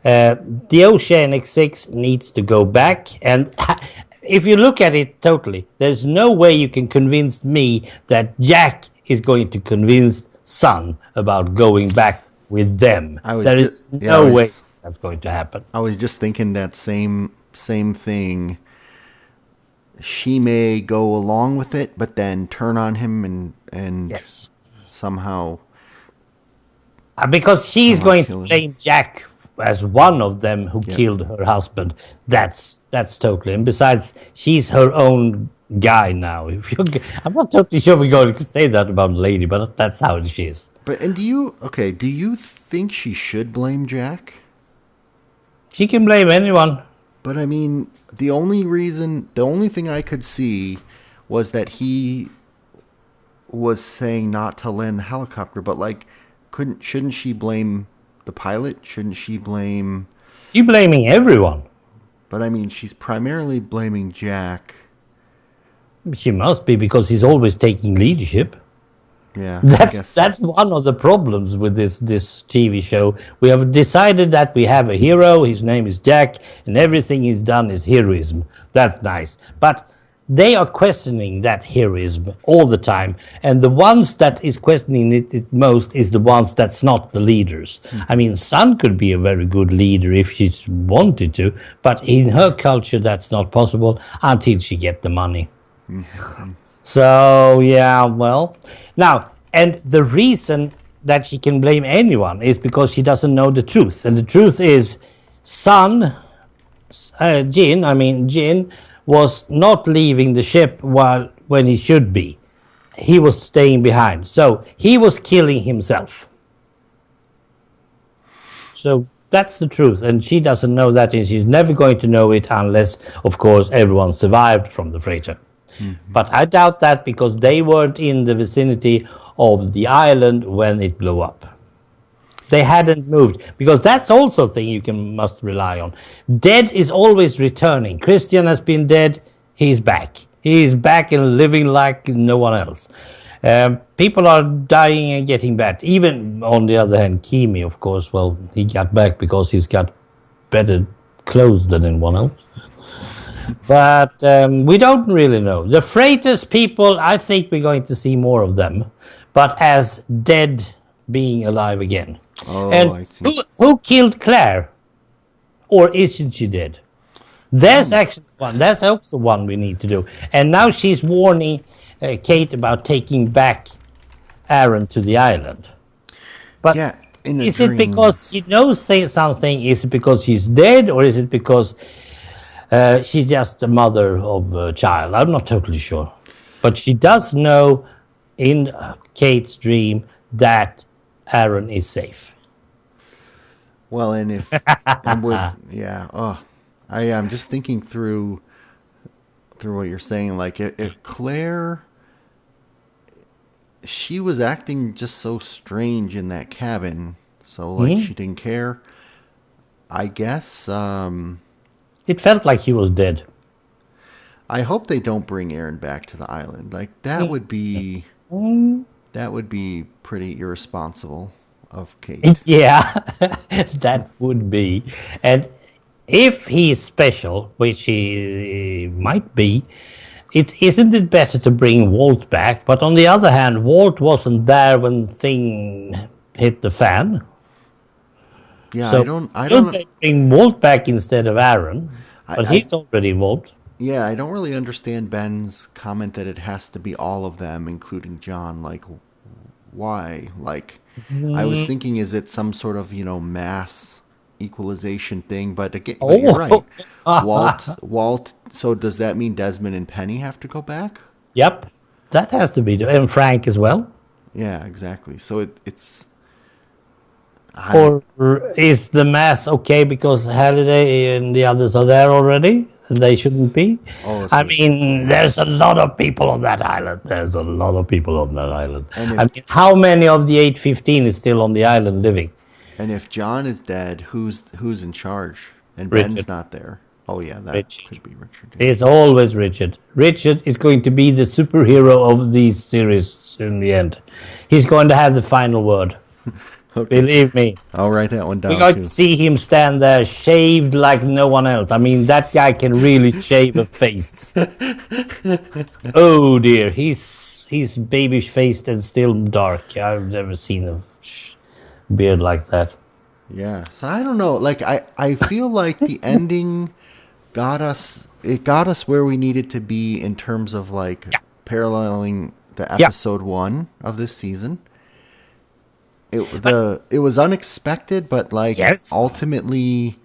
The Oceanic 6 needs to go back, and if you look at it totally, there's no way you can convince me that Jack is going to convince Sun about going back with them. There is no way that's going to happen. I was just thinking that same thing. She may go along with it, but then turn on him and yes, somehow because she's going to blame Jack as one of them who killed her husband. That's totally. And besides, she's her own guy now. I'm not totally sure we're going to say that about Lady, but that's how she is. But do you think she should blame Jack? She can blame anyone. But I mean, the only thing I could see was that he was saying not to land the helicopter, but like, shouldn't she blame the pilot? Shouldn't she blame... She's blaming everyone. But I mean, she's primarily blaming Jack. She must be, because he's always taking leadership. Yeah, that's one of the problems with this TV show. We have decided that we have a hero. His name is Jack, and everything he's done is heroism. That's nice, but they are questioning that heroism all the time, and the ones that is questioning it most is the ones that's not the leaders. I mean, Sun could be a very good leader if she wanted to, but in her culture that's not possible until she get the money. So, yeah, well, now, and the reason that she can blame anyone is because she doesn't know the truth. And the truth is, Jin was not leaving the ship when he should be. He was staying behind. So, he was killing himself. So, that's the truth. And she doesn't know that, and she's never going to know it unless, of course, everyone survived from the freighter. But I doubt that, because they weren't in the vicinity of the island when it blew up. They hadn't moved, because that's also a thing you must rely on. Dead is always returning. Christian has been dead. He's back. He's back and living like no one else. People are dying and getting back. Even on the other hand, Kimi, of course, well, he got back because he's got better clothes than anyone else. But we don't really know. The freighters people, I think we're going to see more of them, but as dead being alive again. Oh, and I see. Who killed Claire? Or isn't she dead? There's actually one. That's also one we need to do. And now she's warning Kate about taking back Aaron to the island. But yeah, is it because she knows something? Is it because she's dead? Or is it because... she's just the mother of a child? I'm not totally sure. But she does know in Kate's dream that Aaron is safe. Well, and if... I'm just thinking through what you're saying. Like, if Claire... She was acting just so strange in that cabin. So, like, she didn't care. I guess... It felt like he was dead. I hope they don't bring Aaron back to the island. Like, that would be pretty irresponsible of Kate. Yeah, that would be. And if he's special, which he might be, isn't it better to bring Walt back? But on the other hand, Walt wasn't there when thing hit the fan. Yeah, so I don't they bring Walt back instead of Aaron, but he's already Walt. Yeah, I don't really understand Ben's comment that it has to be all of them, including John. Like, why? Like, I was thinking, is it some sort of, mass equalization thing? But again, but you're right. Walt. So does that mean Desmond and Penny have to go back? Yep, that has to be, and Frank as well. Yeah, exactly. So it's. I Or is the mass okay because Halliday and the others are there already? And they shouldn't be? oh, I so mean, there's a lot of people on that island. There's a lot of people on that island. and I if mean, how many of the 815 is still on the island living? and if John is dead, who's in charge? And Richard. Ben's not there. Oh yeah, that Richard. could be Richard. Yeah. It's always Richard. Richard is going to be the superhero of these series in the end. He's going to have the final word. Okay, Believe me. I'll write that one We're down going to too. see him stand there shaved like no one else. I mean, that guy can really shave a face. Oh dear, he's baby faced and still dark. I've never seen a beard like that. Yeah, so I don't know. Like I feel like the ending got us. It got us where we needed to be in terms of like Yeah. paralleling the Yeah. episode 1 of this season. It was unexpected, but like Yes. ultimately,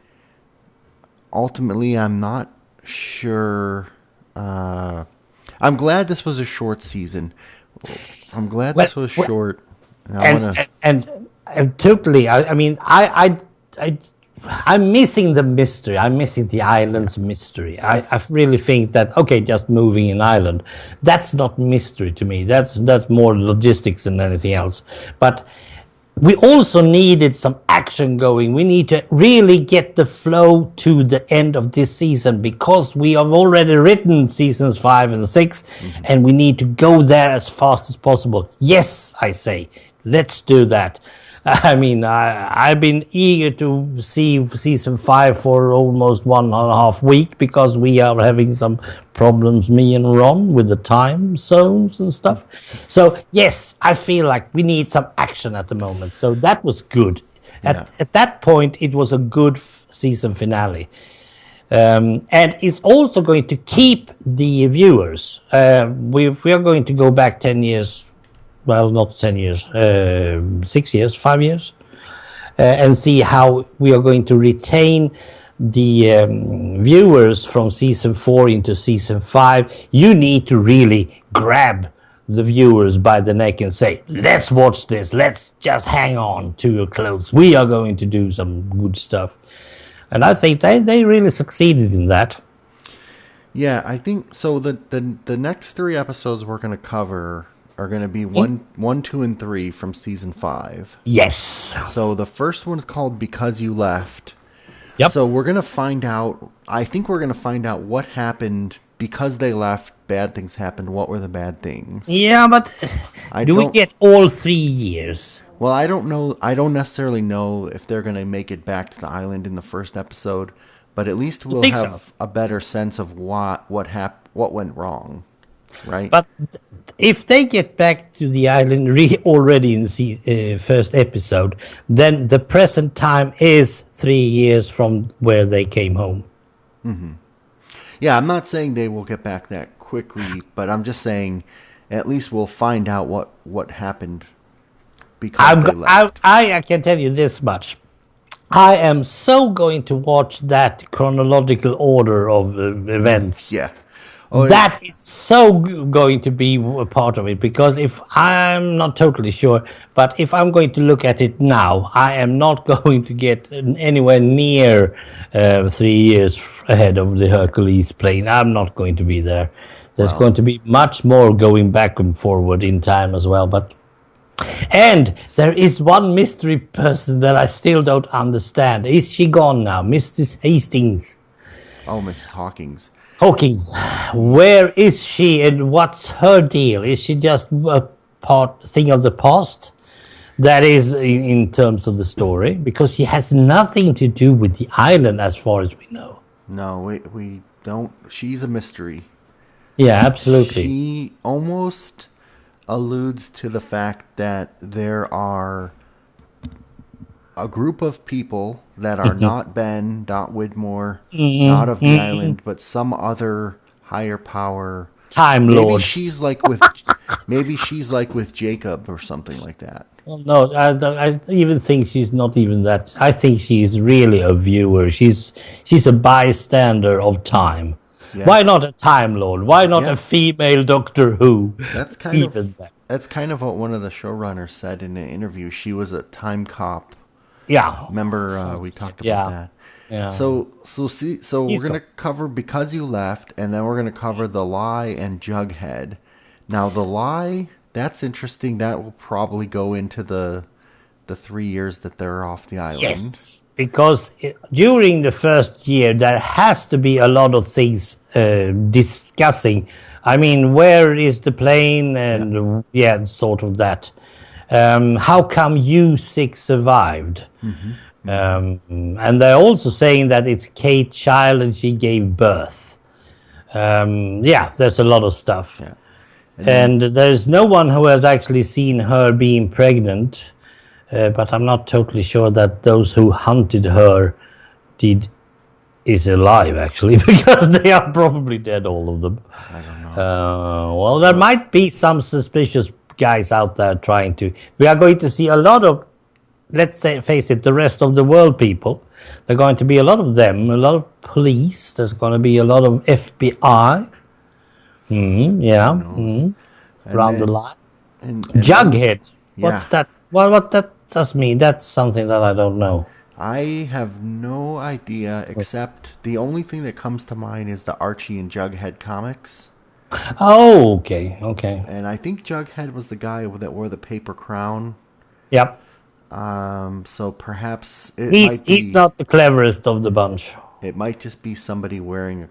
I'm not sure. I'm glad this was a short season. I'm glad Well, this was well, short. And I and want to. and totally. I mean, I'm missing the mystery. I'm missing the island's mystery. I really think that okay, just moving an island, that's not mystery to me. That's more logistics than anything else. But we also needed some action going. We need to really get the flow to the end of this season because we have already written seasons 5 and 6, and we need to go there as fast as possible. Yes, I say, let's do that. I mean, I've been eager to see season 5 for almost 1.5 weeks because we are having some problems, me and Ron, with the time zones and stuff. So, yes, I feel like we need some action at the moment. So that was good. Yeah. At that point, it was a good season finale. And it's also going to keep the viewers. We are going to go back 10 years. Well, not 10 years, 6 years, 5 years, and see how we are going to retain the viewers from season 4 into season 5. You need to really grab the viewers by the neck and say, let's watch this. Let's just hang on to your clothes. We are going to do some good stuff. And I think they really succeeded in that. Yeah, I think so. The next 3 episodes we're going to cover are going to be 1, 2, and 3 from season 5. Yes. So the first one's called Because You Left. Yep. So we're going to find out, I think we're going to find out what happened because they left, bad things happened. What were the bad things? Yeah, but do we get all 3 years? Well, I don't know. I don't necessarily know if they're going to make it back to the island in the first episode, but at least we'll have a better sense of what went wrong, right? But if they get back to the island already in the first episode, then the present time is 3 years from where they came home. Mm-hmm. Yeah, I'm not saying they will get back that quickly, but I'm just saying at least we'll find out what happened because they left. I can tell you this much. I am so going to watch that chronological order of events. Yeah. Oh, that is so going to be a part of it because if I'm not totally sure, but if I'm going to look at it now, I am not going to get anywhere near 3 years ahead of the Hercules plane. I'm not going to be there. There's going to be much more going back and forward in time as well. And there is one mystery person that I still don't understand. Is she gone now? Mrs. Hastings. Oh, Mrs. Hawkins, where is she and what's her deal? Is she just a thing of the past? That is in terms of the story, because she has nothing to do with the island as far as we know. No, we don't. She's a mystery. Yeah, absolutely. She almost alludes to the fact that there are a group of people that are not Ben, not Widmore, not of the island, but some other higher power. Time Lord. Maybe she's like with Jacob or something like that. Well, no, I even think she's not even that. I think she's really a viewer. She's a bystander of time. Yeah. Why not a Time Lord? Why not a female Doctor Who? That's kind of what one of the showrunners said in an interview. She was a time cop. Yeah. Remember we talked about Yeah. that. Yeah. So we're He's gonna gone. cover Because You Left, and then we're gonna cover The Lie and Jughead. Now The Lie, that's interesting. That will probably go into the 3 years that they're off the island. Yes, because during the first year there has to be a lot of things discussing. I mean, where is the plane, Yeah. and yeah, sort of that. How come you six survived? Mm-hmm. Mm-hmm. And they're also saying that it's Kate's child and she gave birth. Yeah, there's a lot of stuff. Yeah. And then And there's no one who has actually seen her being pregnant. But I'm not totally sure that those who hunted her did is alive actually, because they are probably dead, all of them. I don't know. Well, there Well, might be some suspicious guys out there trying to. We are going to see a lot of, let's say, face it, the rest of the world people. There are going to be a lot of them, a lot of police. There's going to be a lot of FBI. who Yeah, knows? And around the then line. and then Jughead. yeah, What's that? What that does mean? That's something that I don't know. I have no idea except the only thing that comes to mind is the Archie and Jughead comics. Oh, okay, okay. And I think Jughead was the guy that wore the paper crown. Yep. So perhaps He's not the cleverest of the bunch. it might just be somebody wearing,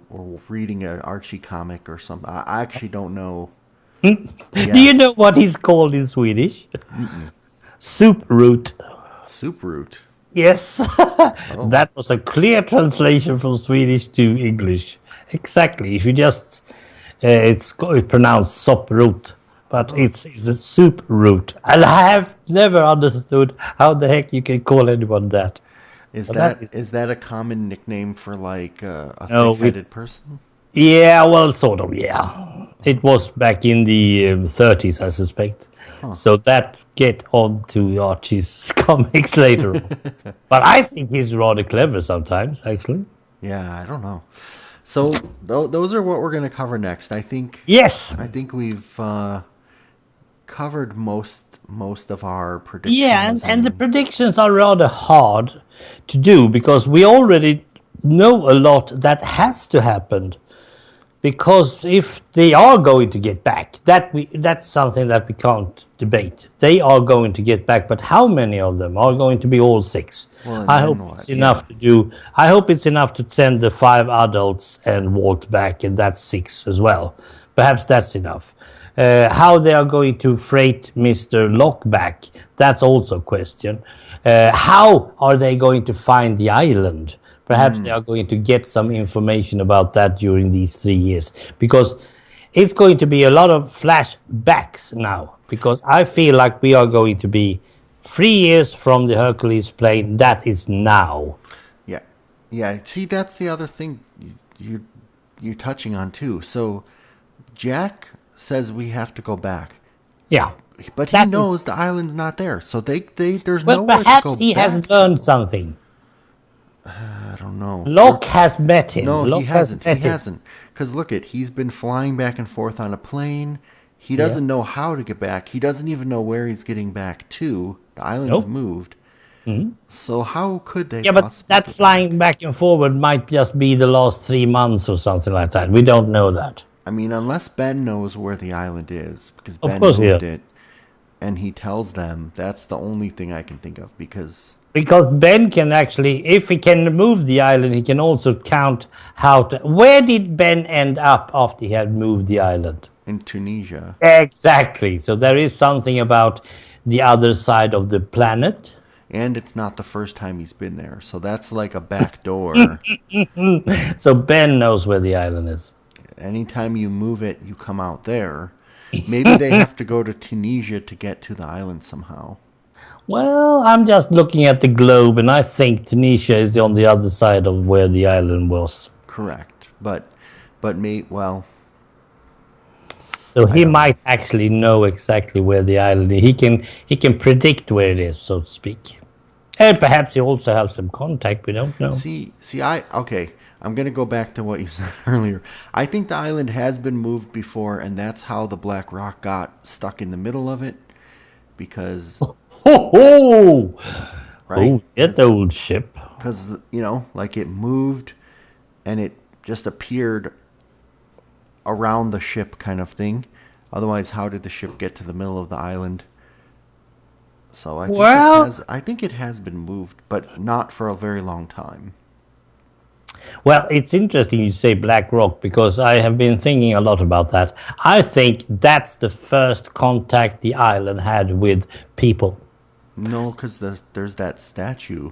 or reading an Archie comic or something. I actually don't know Do you know yet. what he's called in Swedish? Soup root. Soup root. Yes. Oh, That was a clear translation from Swedish to English. Exactly. If you just, it's pronounced sop root, but it's a soup root. And I have never understood how the heck you can call anyone that. is But that that is, is that a common nickname for like a no, thick-headed person? yeah, well, sort of, yeah. It was back in the 30s, I suspect. Huh. So that get on to Archie's comics later on. But I think he's rather clever sometimes, actually. Yeah, I don't know. So those are what we're going to cover next. Yes. I think we've covered most of our Yeah, predictions and the and predictions are rather hard to do because we already know a lot that has to happen. Because if they are going to get back, that's something that we can't debate. They are going to get back, but how many of them are going to be all six? well, and I hope then it's what? Yeah. enough to do. I hope it's enough to send the 5 adults and Walt back, and that's 6 as well. Perhaps that's enough. How they are going to freight Mr. Locke back, that's also a question. How are they going to find the island? Perhaps they are going to get some information about that during these 3 years, because it's going to be a lot of flashbacks now, because I feel like we are going to be 3 years from the Hercules plane. That is now. Yeah. Yeah, see that's the other thing you're touching on too. So Jack says we have to go back. Yeah. But he That is, knows the island's not there. So they there's well, nowhere to go perhaps he back. has learned something. I don't know. Locke has met him. No, he Locke has hasn't. He met him. hasn't. Because look at, he's been flying back and forth on a plane. He Yeah. doesn't know how to get back. He doesn't even know where he's getting back to. The island's Nope. moved. So how could they Yeah, but possibly that get flying back? back and forward might just be the last 3 months or something like that. We don't know that. I mean, unless Ben knows where the island is, because Of Ben course he moved does. it, and he tells them, that's the only thing I can think of. Because Because Ben can actually, if he can move the island, he can also count how to. Where did Ben end up after he had moved the island? in Tunisia, Exactly. So there is something about the other side of the planet. and it's not the first time he's been there, so that's like a back door. So Ben knows where the island is. Anytime you move it, you come out there. Maybe they have to go to Tunisia to get to the island somehow. Well, I'm just looking at the globe, and I think Tunisia is on the other side of where the island was. Correct, but well, So I he don't know. might actually know exactly where the island is. He can predict where it is, so to speak. And perhaps he also has some contact. We don't know. Okay. I'm gonna go back to what you said earlier. I think the island has been moved before, and that's how the Black Rock got stuck in the middle of it. Because Ho ho! right? Oh, that old ship. Because, like it moved and it just appeared around the ship kind of thing. Otherwise, how did the ship get to the middle of the island? So Well, I think it has been moved, but not for a very long time. well, it's interesting you say Black Rock because I have been thinking a lot about that. I think that's the first contact the island had with people. No, because there's that statue,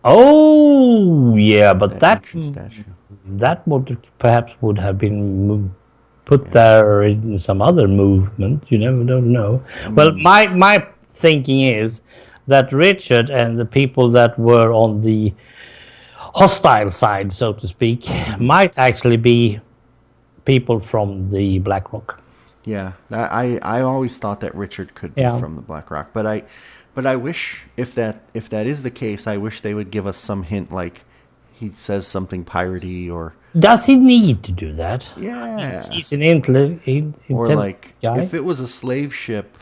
Oh, yeah, but that ancient statue. that would have been put Yeah. there in some other movement. You never don't know. I Well, mean, my thinking is that Richard and the people that were on the hostile side, so to speak, mhm. might actually be people from the Black Rock. Yeah, I always thought that Richard could be Yeah. from the Black Rock, but I wish if that is the case, I wish they would give us some hint, like he says something piratey, or Does he need to do that? I mean, yeah, he's an or intelligent like guy. if it was a slave ship,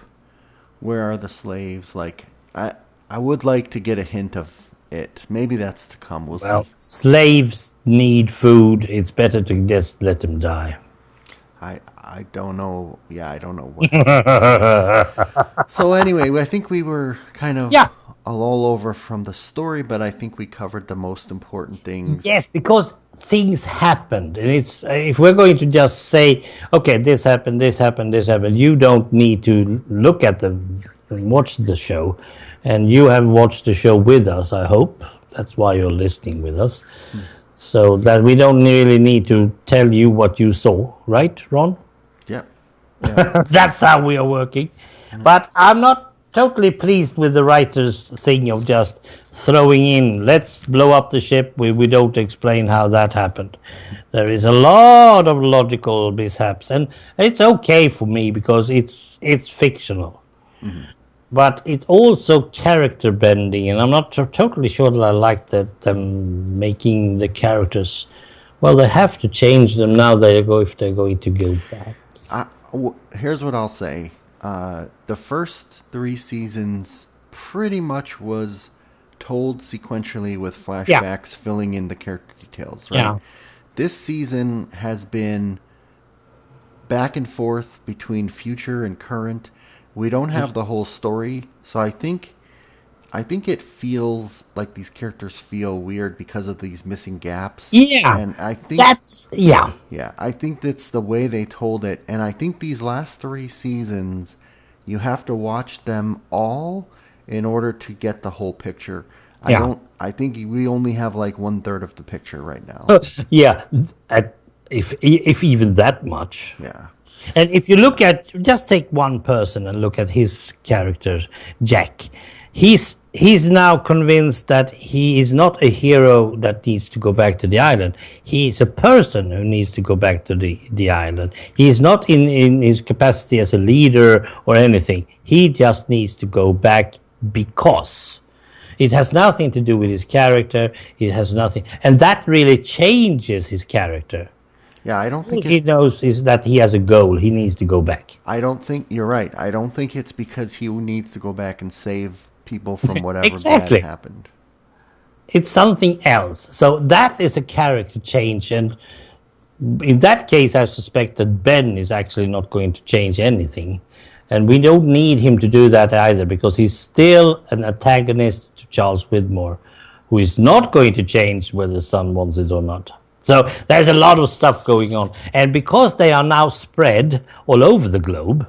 where are the slaves? Like I would like to get a hint of it. Maybe that's to come. We'll Well, see. slaves need food. It's better to just let them die. I don't know. Yeah, I don't know what happens. So anyway, I think we were kind of Yeah. all over from the story, but I think we covered the most important things. Yes, because things happened, and it's if we're going to just say, okay, this happened, this happened, this happened. You don't need to look at the watch the show, and you have watched the show with us. I hope that's why you're listening with us, Hmm. so that we don't really need to tell you what you saw, right, Ron? Yep. Yeah. That's how we are working. But I'm not totally pleased with the writer's thing of just throwing in, let's blow up the ship. We don't explain how that happened. There is a lot of logical mishaps, and it's okay for me because it's fictional. Hmm. But it's also character bending, and I'm not totally sure that I like that them making the characters. Well, they have to change them now. If they're going to go back. Here's what I'll say. The first three seasons pretty much was told sequentially with Yeah, flashbacks filling in the character details, right? yeah, This season has been back and forth between future and current. We don't have the whole story, so I think it feels like these characters feel weird because of these missing gaps. yeah. And I think That's yeah. yeah, I think that's the way they told it. And I think these last three seasons, you have to watch them all in order to get the whole picture. Yeah. I think we only have like one third of the picture right now. Yeah, if even that much. Yeah. And if you look at just take one person and look at his character, Jack, he's now convinced that he is not a hero that needs to go back to the island. He is a person who needs to go back to the island. He is not in his capacity as a leader or anything. He just needs to go back because it has nothing to do with his character. It has nothing, and that really changes his character. Yeah, I don't All think he it knows is that he has a goal. He needs to go back. I don't think you're right. I don't think it's because he needs to go back and save people from whatever bad Exactly. happened. It's something else. So that is a character change. And in that case, I suspect that Ben is actually not going to change anything. And we don't need him to do that either because he's still an antagonist to Charles Widmore, who is not going to change whether the son wants it or not. So there's a lot of stuff going on. And because they are now spread all over the globe,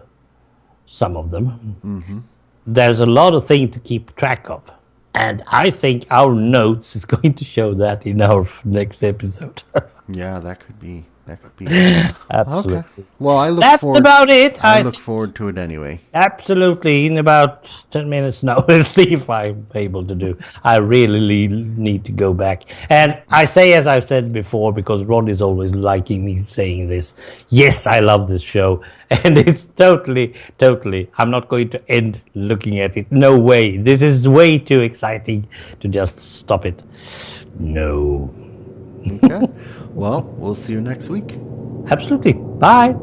some of them, Hmm. there's a lot of things to keep track of. And I think our notes is going to show that in our next episode. Yeah, that could be. That could be. Okay. Absolutely. Well, I look That's forward. about it. I I look think forward to it anyway. absolutely in about 10 minutes now. We'll see if I'm able to do. I really need to go back. And I say, as I've said before, because Ron is always liking me saying this, yes, I love this show. And it's totally, I'm not going to end looking at it. No way. This is way too exciting to just stop it. No. Okay. Well, we'll see you next week. Absolutely. Bye.